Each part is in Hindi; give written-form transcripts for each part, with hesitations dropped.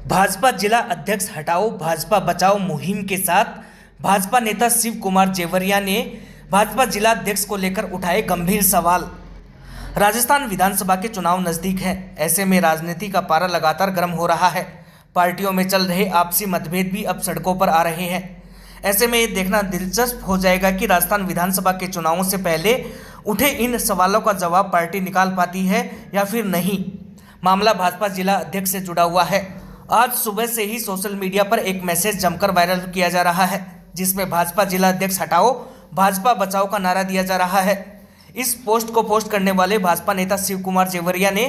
भाजपा जिला अध्यक्ष हटाओ भाजपा बचाओ मुहिम के साथ भाजपा नेता शिव कुमार जेवरिया ने भाजपा जिला अध्यक्ष को लेकर उठाए गंभीर सवाल। राजस्थान विधानसभा के चुनाव नजदीक हैं, ऐसे में राजनीति का पारा लगातार गर्म हो रहा है। पार्टियों में चल रहे आपसी मतभेद भी अब सड़कों पर आ रहे हैं। ऐसे में ये देखना दिलचस्प हो जाएगा कि राजस्थान विधानसभा के चुनावों से पहले उठे इन सवालों का जवाब पार्टी निकाल पाती है या फिर नहीं। मामला भाजपा जिला अध्यक्ष से जुड़ा हुआ है। आज सुबह से ही सोशल मीडिया पर एक मैसेज जमकर वायरल किया जा रहा है, जिसमें भाजपा जिला अध्यक्ष हटाओ भाजपा बचाओ का नारा दिया जा रहा है। इस पोस्ट को पोस्ट करने वाले भाजपा नेता शिव कुमार जेवरिया ने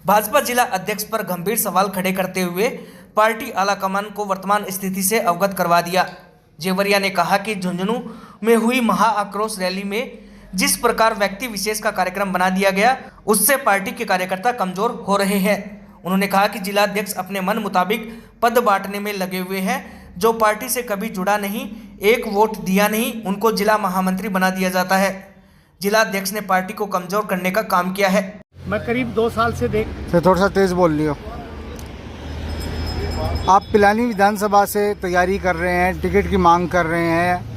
भाजपा जिला अध्यक्ष पर गंभीर सवाल खड़े करते हुए पार्टी आलाकमान को वर्तमान स्थिति से अवगत करवा दिया। जेवरिया ने कहा कि झुंझुनू में हुई महाआक्रोश रैली में जिस प्रकार व्यक्ति विशेष का कार्यक्रम बना दिया गया, उससे पार्टी के कार्यकर्ता कमजोर हो रहे हैं। उन्होंने कहा कि जिला अध्यक्ष अपने मन मुताबिक पद बांटने में लगे हुए हैं। जो पार्टी से कभी जुड़ा नहीं, एक वोट दिया नहीं, उनको जिला महामंत्री बना दिया जाता है। जिला अध्यक्ष ने पार्टी को कमजोर करने का काम किया है। मैं करीब 2 साल से थोड़ा सा तेज बोल लियो। आप पिलानी विधानसभा से तैयारी कर रहे हैं, टिकट की मांग कर रहे हैं।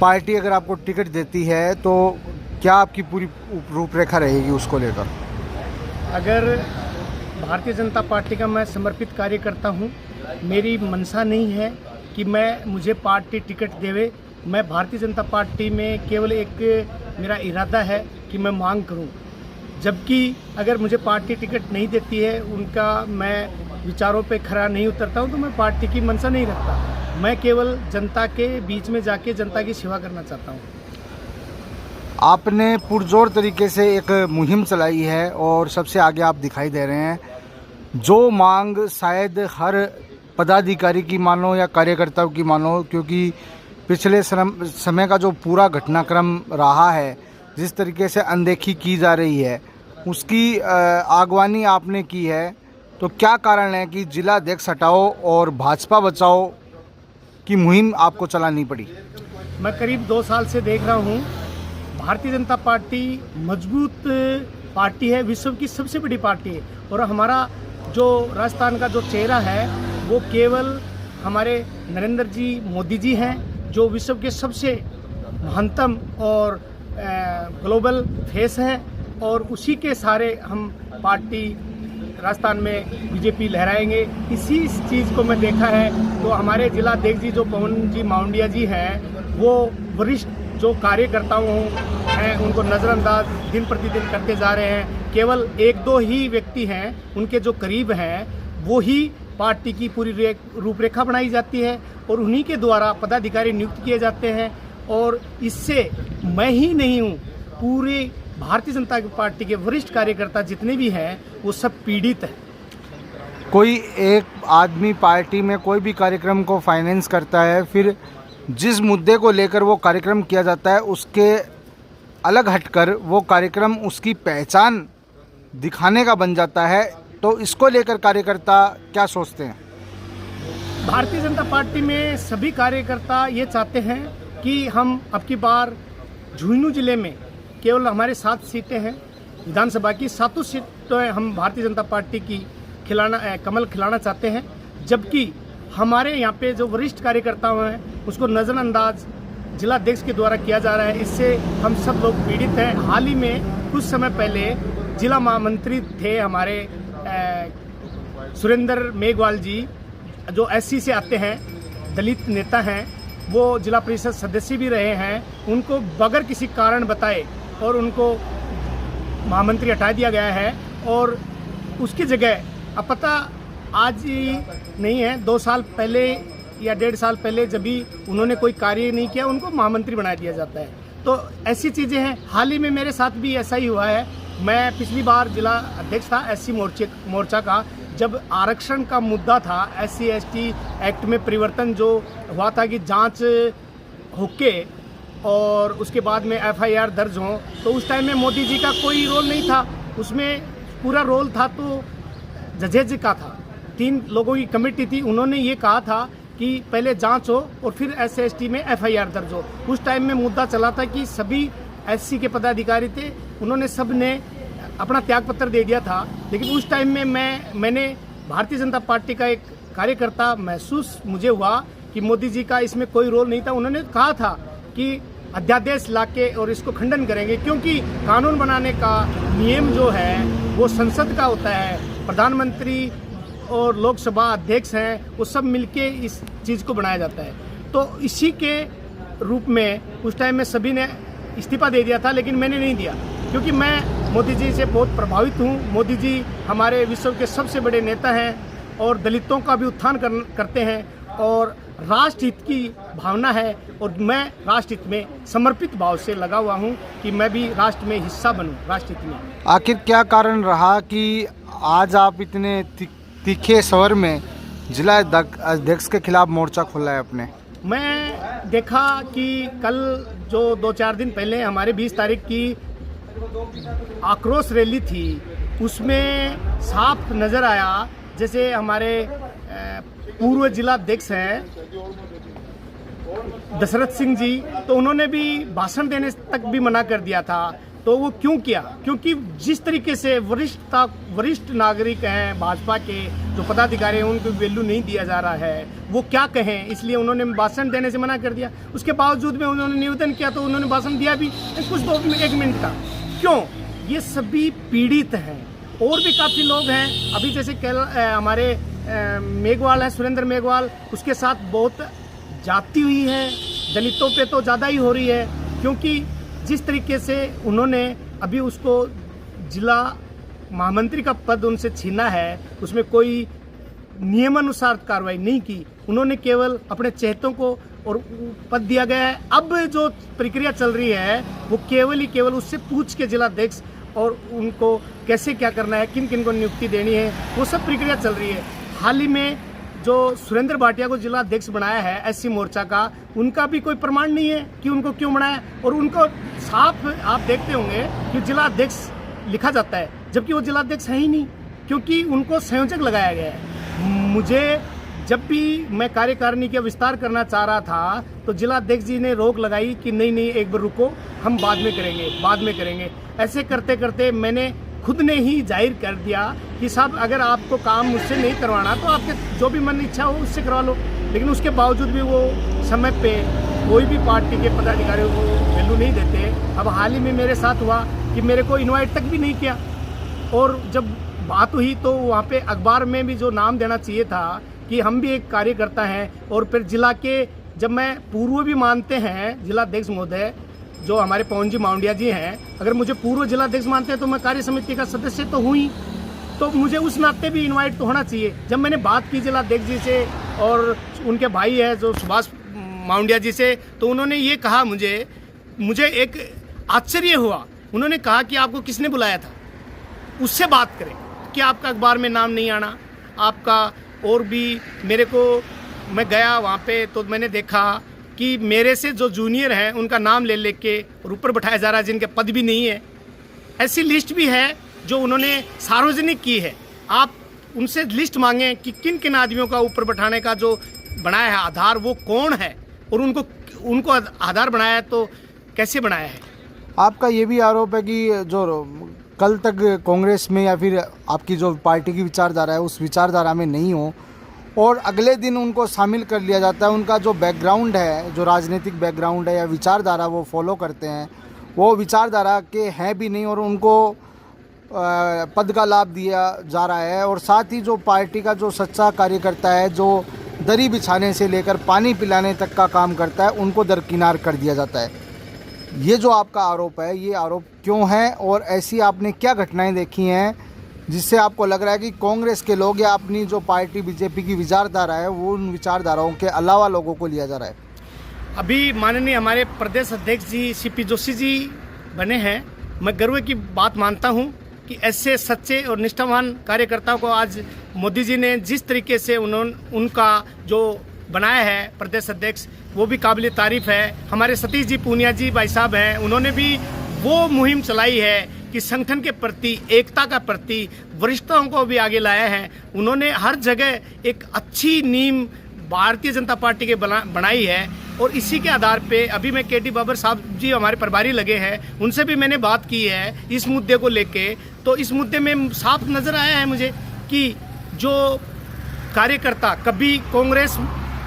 पार्टी अगर आपको टिकट देती है तो क्या आपकी पूरी रूपरेखा रहेगी उसको लेकर? अगर भारतीय जनता पार्टी का मैं समर्पित कार्यकर्ता हूं, मेरी मनसा नहीं है कि मुझे पार्टी टिकट देवे। मैं भारतीय जनता पार्टी में केवल एक मेरा इरादा है कि मैं मांग करूं। जबकि अगर मुझे पार्टी टिकट नहीं देती है, उनका मैं विचारों पे खरा नहीं उतरता हूं, तो मैं पार्टी की मनसा नहीं रखता। मैं केवल जनता के बीच में जाके जनता की सेवा करना चाहता हूं। आपने पुरजोर तरीके से एक मुहिम चलाई है और सबसे आगे आप दिखाई दे रहे हैं। जो मांग शायद हर पदाधिकारी की मानो या कार्यकर्ताओं की मानो, क्योंकि पिछले समय का जो पूरा घटनाक्रम रहा है, जिस तरीके से अनदेखी की जा रही है, उसकी आगवानी आपने की है। तो क्या कारण है कि जिला अध्यक्ष हटाओ और भाजपा बचाओ की मुहिम आपको चलानी पड़ी? मैं करीब 2 साल से देख रहा हूँ, भारतीय जनता पार्टी मजबूत पार्टी है, विश्व की सबसे बड़ी पार्टी है। और हमारा जो राजस्थान का जो चेहरा है वो केवल हमारे नरेंद्र जी मोदी जी हैं, जो विश्व के सबसे महत्तम और ग्लोबल फेस हैं। और उसी के सारे हम पार्टी राजस्थान में बीजेपी लहराएंगे। इसी चीज़ को मैं देखा है। तो हमारे जिला अध्यक्ष जी जो पवन जी माउंडिया जी हैं, वो वरिष्ठ जो कार्यकर्ताओं हैं उनको नज़रअंदाज दिन प्रतिदिन करते जा रहे हैं। केवल 1-2 ही व्यक्ति हैं उनके जो करीब हैं, वो ही पार्टी की पूरी रूपरेखा बनाई जाती है और उन्हीं के द्वारा पदाधिकारी नियुक्त किए जाते हैं। और इससे मैं ही नहीं हूँ, पूरे भारतीय जनता पार्टी के वरिष्ठ कार्यकर्ता जितने भी हैं वो सब पीड़ित हैं। कोई एक आदमी पार्टी में कोई भी कार्यक्रम को फाइनेंस करता है, फिर जिस मुद्दे को लेकर वो कार्यक्रम किया जाता है उसके अलग हटकर वो कार्यक्रम उसकी पहचान दिखाने का बन जाता है। तो इसको लेकर कार्यकर्ता क्या सोचते हैं? भारतीय जनता पार्टी में सभी कार्यकर्ता ये चाहते हैं कि हम अब की बार झुंझुनू जिले में केवल हमारे 7 सीटें हैं विधानसभा की, 7 सीटें हम भारतीय जनता पार्टी की कमल खिलाना चाहते हैं। जबकि हमारे यहाँ पे जो वरिष्ठ कार्यकर्ता हैं उसको नज़रअंदाज जिला अध्यक्ष के द्वारा किया जा रहा है। इससे हम सब लोग पीड़ित हैं। हाल ही में कुछ समय पहले जिला महामंत्री थे हमारे सुरेंद्र मेघवाल जी, जो एससी से आते हैं, दलित नेता हैं, वो जिला परिषद सदस्य भी रहे हैं। उनको बगैर किसी कारण बताए और उनको महामंत्री हटा दिया गया है। और उसकी जगह अब पता आज ही नहीं है, 2 साल पहले या 1.5 साल पहले जब भी उन्होंने कोई कार्य नहीं किया, उनको महामंत्री बना दिया जाता है। तो ऐसी चीज़ें हैं। हाल ही में मेरे साथ भी ऐसा ही हुआ है। मैं पिछली बार जिला अध्यक्ष था एससी मोर्चा का, जब आरक्षण का मुद्दा था, SC/ST एक्ट में परिवर्तन जो हुआ था कि जांच होके और उसके बाद में FIR दर्ज हो, तो उस टाइम में मोदी जी का कोई रोल नहीं था। उसमें पूरा रोल था तो जजेज का था। 3 लोगों की कमेटी थी। उन्होंने ये कहा था कि पहले जांच हो और फिर SC/ST में FIR दर्ज हो। उस टाइम में मुद्दा चला था कि सभी SC के पदाधिकारी थे, उन्होंने सब ने अपना त्यागपत्र दे दिया था। लेकिन उस टाइम में मैंने भारतीय जनता पार्टी का एक कार्यकर्ता महसूस मुझे हुआ कि मोदी जी का इसमें कोई रोल नहीं था। उन्होंने कहा था कि अध्यादेश लाके और इसको खंडन करेंगे, क्योंकि कानून बनाने का नियम जो है वो संसद का होता है, प्रधानमंत्री और लोकसभा अध्यक्ष हैं, वो सब मिलके इस चीज़ को बनाया जाता है। तो इसी के रूप में उस टाइम में सभी ने इस्तीफा दे दिया था, लेकिन मैंने नहीं दिया, क्योंकि मैं मोदी जी से बहुत प्रभावित हूँ। मोदी जी हमारे विश्व के सबसे बड़े नेता हैं और दलितों का भी उत्थान करते हैं और राष्ट्रहित की भावना है, और मैं राष्ट्रहित में समर्पित भाव से लगा हुआ हूँ कि मैं भी राष्ट्र में हिस्सा बनूँ, राष्ट्रहित में। आखिर क्या कारण रहा कि आज आप इतने तीखे स्वर में जिला अध्यक्ष के खिलाफ मोर्चा खोला है आपने? मैं देखा कि कल जो 2-4 दिन पहले हमारे 20 तारीख की आक्रोश रैली थी, उसमें साफ नज़र आया, जैसे हमारे पूर्व जिला अध्यक्ष हैं दशरथ सिंह जी, तो उन्होंने भी भाषण देने तक भी मना कर दिया था। तो वो क्यों किया? क्योंकि जिस तरीके से वरिष्ठ नागरिक हैं भाजपा के, जो पदाधिकारी हैं, उनको वैल्यू नहीं दिया जा रहा है, वो क्या कहें, इसलिए उन्होंने भाषण देने से मना कर दिया। उसके बावजूद में उन्होंने निवेदन किया तो उन्होंने भाषण दिया भी कुछ 1 मिनट का। क्यों? ये सभी पीड़ित हैं और भी काफ़ी लोग हैं। अभी जैसे हमारे मेघवाल है, सुरेंद्र मेघवाल, उसके साथ बहुत जाती हुई है, दलितों पे तो ज़्यादा ही हो रही है, क्योंकि जिस तरीके से उन्होंने अभी उसको जिला महामंत्री का पद उनसे छीना है, उसमें कोई नियमानुसार कार्रवाई नहीं की। उन्होंने केवल अपने चहेतों को और पद दिया गया है। अब जो प्रक्रिया चल रही है वो केवल उससे पूछ के जिला अध्यक्ष और उनको कैसे क्या करना है, किन किन को नियुक्ति देनी है, वो सब प्रक्रिया चल रही है। हाल ही में जो सुरेंद्र भाटिया को जिला अध्यक्ष बनाया है एससी मोर्चा का, उनका भी कोई प्रमाण नहीं है कि उनको क्यों बनाया, और उनको साफ आप देखते होंगे कि जिला अध्यक्ष लिखा जाता है, जबकि वो जिला अध्यक्ष है ही नहीं, क्योंकि उनको संयोजक लगाया गया है। मुझे जब भी मैं कार्यकारिणी का विस्तार करना चाह रहा था तो जिला अध्यक्ष जी ने रोक लगाई कि नहीं एक बार रुको, हम बाद में करेंगे। ऐसे करते करते मैंने खुद ने ही जाहिर कर दिया कि साहब अगर आपको काम मुझसे नहीं करवाना तो आपके जो भी मन इच्छा हो उससे करवा लो। लेकिन उसके बावजूद भी वो समय पे कोई भी पार्टी के पदाधिकारियों को वैल्यू नहीं देते। अब हाल ही में मेरे साथ हुआ कि मेरे को इनवाइट तक भी नहीं किया, और जब बात हुई तो वहाँ पे अखबार में भी जो नाम देना चाहिए था कि हम भी एक कार्यकर्ता हैं, और फिर जिला के जब मैं पूर्व भी मानते हैं जिला अध्यक्ष महोदय जो हमारे पवन जी माउंडिया जी हैं, अगर मुझे पूर्व जिला अध्यक्ष मानते हैं तो मैं कार्य समिति का सदस्य तो हुई, तो मुझे उस नाते भी इनवाइट तो होना चाहिए। जब मैंने बात की जिला अध्यक्ष जी से और उनके भाई है जो सुभाष माउंडिया जी से, तो उन्होंने ये कहा, मुझे एक आश्चर्य हुआ। उन्होंने कहा कि आपको किसने बुलाया था, उससे बात करें कि आपका अखबार में नाम नहीं आना आपका। और भी मैं गया वहाँ पे तो मैंने देखा कि मेरे से जो जूनियर हैं उनका नाम ले के और ऊपर बैठाया जा रहा है, जिनके पद भी नहीं है। ऐसी लिस्ट भी है जो उन्होंने सार्वजनिक की है। आप उनसे लिस्ट मांगें कि किन किन आदमियों का ऊपर बैठाने का जो बनाया है आधार, वो कौन है, और उनको आधार बनाया है तो कैसे बनाया है। आपका ये भी आरोप है कि जो कल तक कांग्रेस में या फिर आपकी जो पार्टी की विचारधारा है उस विचारधारा में नहीं हो, और अगले दिन उनको शामिल कर लिया जाता है। उनका जो बैकग्राउंड है, जो राजनीतिक बैकग्राउंड है या विचारधारा वो फॉलो करते हैं, वो विचारधारा के हैं भी नहीं, और उनको पद का लाभ दिया जा रहा है। और साथ ही जो पार्टी का जो सच्चा कार्यकर्ता है, जो दरी बिछाने से लेकर पानी पिलाने तक का काम करता है, उनको दरकिनार कर दिया जाता है। ये जो आपका आरोप है, ये आरोप क्यों है, और ऐसी आपने क्या घटनाएं देखी हैं जिससे आपको लग रहा है कि कांग्रेस के लोग या अपनी जो पार्टी बीजेपी की विचारधारा है वो उन विचारधाराओं के अलावा लोगों को लिया जा रहा है? अभी माननीय हमारे प्रदेश अध्यक्ष जी सीपी जोशी जी बने हैं। मैं गर्व की बात मानता हूं कि ऐसे सच्चे और निष्ठावान कार्यकर्ताओं को आज मोदी जी ने जिस तरीके से उनका जो बनाया है प्रदेश अध्यक्ष, वो भी काबिल तारीफ है। हमारे सतीश जी पूनिया जी भाई साहब हैं, उन्होंने भी वो मुहिम चलाई है कि संगठन के प्रति, एकता का प्रति वरिष्ठताओं को भी आगे लाया है। उन्होंने हर जगह एक अच्छी नींव भारतीय जनता पार्टी के बनाई है, और इसी के आधार पे अभी मैं केटी बाबर साहब जी हमारे प्रभारी लगे हैं, उनसे भी मैंने बात की है इस मुद्दे को लेके। तो इस मुद्दे में साफ नज़र आया है मुझे कि जो कार्यकर्ता कभी कांग्रेस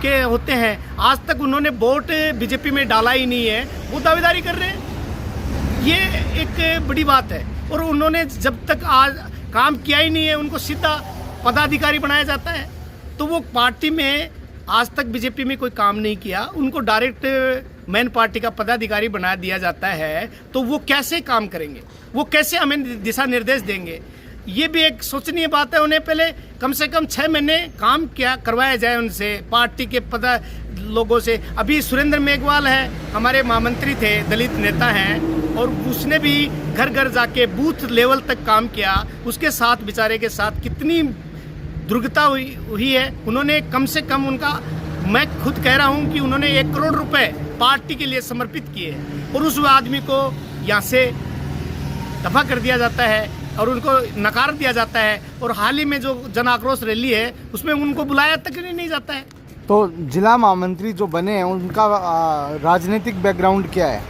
के होते हैं, आज तक उन्होंने वोट बीजेपी में डाला ही नहीं है, वो दावेदारी कर रहे हैं। ये एक बड़ी बात है। और उन्होंने जब तक आज काम किया ही नहीं है, उनको सीधा पदाधिकारी बनाया जाता है। तो वो पार्टी में आज तक बीजेपी में कोई काम नहीं किया, उनको डायरेक्ट मेन पार्टी का पदाधिकारी बना दिया जाता है। तो वो कैसे काम करेंगे, वो कैसे हमें दिशा निर्देश देंगे? ये भी एक सोचनीय बात है। उन्हें पहले कम से कम 6 महीने काम क्या करवाया जाए उनसे, पार्टी के लोगों से। अभी सुरेंद्र मेघवाल है, हमारे महामंत्री थे, दलित नेता हैं, और उसने भी घर घर जाके बूथ लेवल तक काम किया। उसके साथ बेचारे के साथ कितनी दुर्गता हुई है। उन्होंने कम से कम मैं खुद कह रहा हूँ कि उन्होंने 1 करोड़ रुपए पार्टी के लिए समर्पित किए, और उस आदमी को यहाँ से दफा कर दिया जाता है और उनको नकार दिया जाता है। और हाल ही में जो जन आक्रोश रैली है उसमें उनको बुलाया तक नहीं जाता है। तो जिला महामंत्री जो बने हैं उनका राजनीतिक बैकग्राउंड क्या है?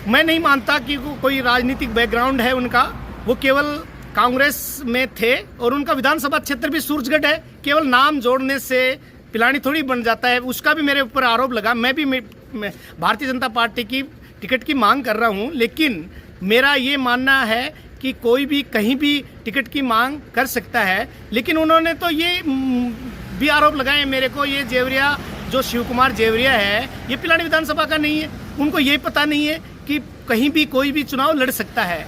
मैं नहीं मानता कि कोई राजनीतिक बैकग्राउंड है उनका। वो केवल कांग्रेस में थे, और उनका विधानसभा क्षेत्र भी सूरजगढ़ है। केवल नाम जोड़ने से पिलानी थोड़ी बन जाता है। उसका भी मेरे ऊपर आरोप लगा। मैं भी भारतीय जनता पार्टी की टिकट की मांग कर रहा हूं, लेकिन मेरा ये मानना है कि कोई भी कहीं भी टिकट की मांग कर सकता है। लेकिन उन्होंने तो ये भी आरोप लगाए मेरे को, ये जेवरिया जो शिव कुमार जेवरिया है, ये पिलानी विधानसभा का नहीं है। उनको ये पता नहीं है कि कहीं भी कोई भी चुनाव लड़ सकता है।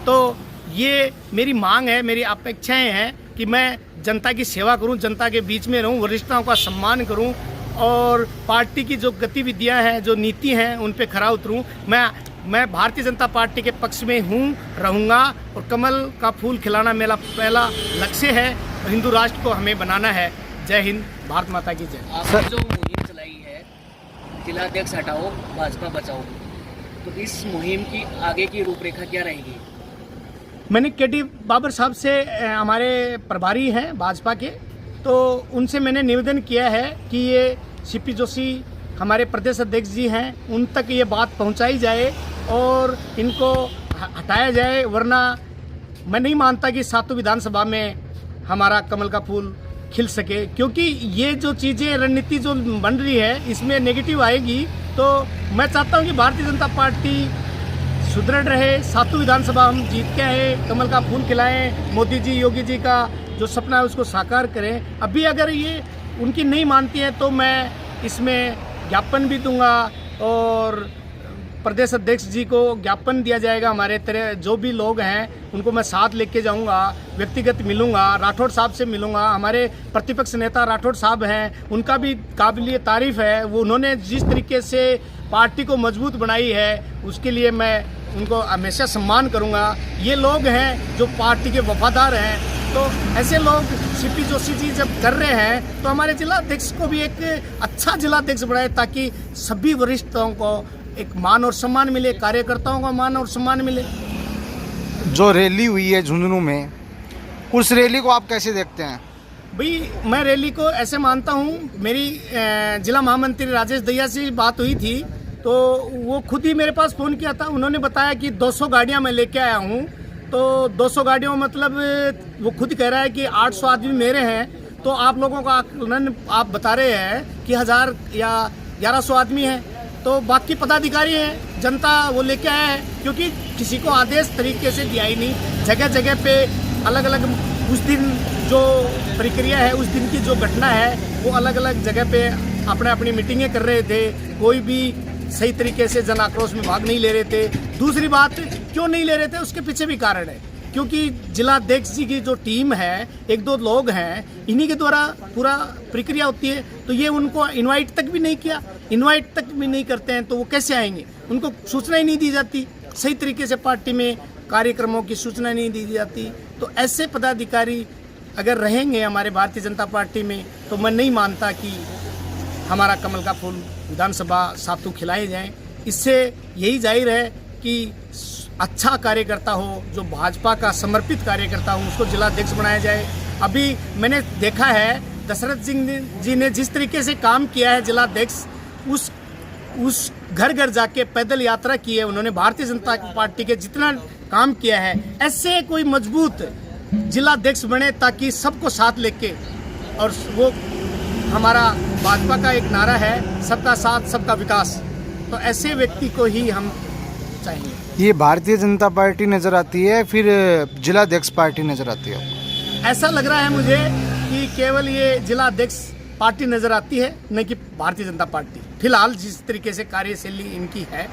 तो ये मेरी मांग है, मेरी अपेक्षाएं हैं कि मैं जनता की सेवा करूं, जनता के बीच में रहूं, वरिष्ठताओं का सम्मान करूं, और पार्टी की जो गतिविधियां हैं, जो नीति हैं, उन पे खरा उतरूं। मैं भारतीय जनता पार्टी के पक्ष में हूं, रहूंगा, और कमल का फूल खिलाना मेरा पहला लक्ष्य है। हिंदू राष्ट्र को हमें बनाना है। जय हिंद, भारत माता की जय। आपने जो मुहिम चलाई है जिलाध्यक्ष हटाओ भाजपा बचाओ, तो इस मुहिम की आगे की रूपरेखा क्या रहेगी? मैंने केटी बाबर साहब से, हमारे प्रभारी हैं भाजपा के, तो उनसे मैंने निवेदन किया है कि ये सीपी जोशी हमारे प्रदेश अध्यक्ष जी हैं, उन तक ये बात पहुंचाई जाए और इनको हटाया जाए। वरना मैं नहीं मानता कि 7 विधानसभा में हमारा कमल का फूल खिल सके, क्योंकि ये जो चीज़ें, रणनीति जो बन रही है, इसमें नेगेटिव आएगी। तो मैं चाहता हूँ कि भारतीय जनता पार्टी सुदृढ़ रहे, 7 विधानसभा हम जीत के आए, कमल का फूल खिलाएं, मोदी जी, योगी जी का जो सपना है उसको साकार करें। अभी अगर ये उनकी नहीं मानती है तो मैं इसमें ज्ञापन भी दूंगा, और प्रदेश अध्यक्ष जी को ज्ञापन दिया जाएगा। हमारे तरह जो भी लोग हैं उनको मैं साथ लेके जाऊंगा, व्यक्तिगत मिलूंगा, राठौड़ साहब से मिलूंगा। हमारे प्रतिपक्ष नेता राठौड़ साहब हैं, उनका भी काबिलियत तारीफ है। वो उन्होंने जिस तरीके से पार्टी को मजबूत बनाई है, उसके लिए मैं उनको हमेशा सम्मान करूंगा। ये लोग हैं जो पार्टी के वफादार हैं। तो ऐसे लोग सीपी जोशी जी जब कर रहे हैं तो हमारे जिला अध्यक्ष को भी एक अच्छा जिला अध्यक्ष बनाए, ताकि सभी वरिष्ठों को एक मान और सम्मान मिले, कार्यकर्ताओं को मान और सम्मान मिले। जो रैली हुई है झुंझुनू में, उस रैली को आप कैसे देखते हैं? भाई, मैं रैली को ऐसे मानता हूँ, मेरी जिला महामंत्री राजेश दहिया से बात हुई थी, तो वो खुद ही मेरे पास फ़ोन किया था। उन्होंने बताया कि 200 गाड़ियाँ मैं लेके आया हूँ। तो 200 गाड़ियों मतलब वो खुद कह रहा है कि 800 आदमी मेरे हैं, तो आप लोगों का आकलन आप बता रहे हैं कि 1000 या 1100 आदमी हैं, तो बाकी पदाधिकारी हैं, जनता वो लेके आया है। क्योंकि किसी को आदेश तरीके से दिया ही नहीं। जगह जगह पे अलग अलग उस दिन जो प्रक्रिया है, उस दिन की जो घटना है, वो अलग अलग जगह पे अपनी मीटिंगें कर रहे थे। कोई भी सही तरीके से जन आक्रोश में भाग नहीं ले रहे थे। दूसरी बात, क्यों नहीं ले रहे थे उसके पीछे भी कारण है, क्योंकि जिला अध्यक्ष जी की जो टीम है, 1-2 लोग हैं, इन्हीं के द्वारा पूरा प्रक्रिया होती है। तो ये उनको इनवाइट तक भी नहीं किया, इनवाइट तक भी नहीं करते हैं तो वो कैसे आएंगे? उनको सूचना ही नहीं दी जाती, सही तरीके से पार्टी में कार्यक्रमों की सूचना नहीं दी जाती। तो ऐसे पदाधिकारी अगर रहेंगे हमारे भारतीय जनता पार्टी में, तो मैं नहीं मानता कि हमारा कमल का फूल विधानसभा सातु खिलाए जाएं। इससे यही जाहिर है कि अच्छा कार्यकर्ता हो, जो भाजपा का समर्पित कार्यकर्ता हो, उसको जिला अध्यक्ष बनाया जाए। अभी मैंने देखा है दशरथ सिंह जी ने जिस तरीके से काम किया है जिला अध्यक्ष, उस घर घर जाके पैदल यात्रा की है उन्होंने। भारतीय जनता पार्टी के जितना काम किया है, ऐसे कोई मजबूत जिलाध्यक्ष बने ताकि सबको साथ लेके, और वो हमारा भाजपा का एक नारा है सबका साथ सबका विकास, तो ऐसे व्यक्ति को ही हम चाहिए। ये भारतीय जनता पार्टी नज़र आती है फिर जिलाध्यक्ष पार्टी नज़र आती है आपको? ऐसा लग रहा है मुझे कि केवल ये जिलाध्यक्ष पार्टी नज़र आती है, न कि भारतीय जनता पार्टी। फिलहाल जिस तरीके से कार्यशैली इनकी है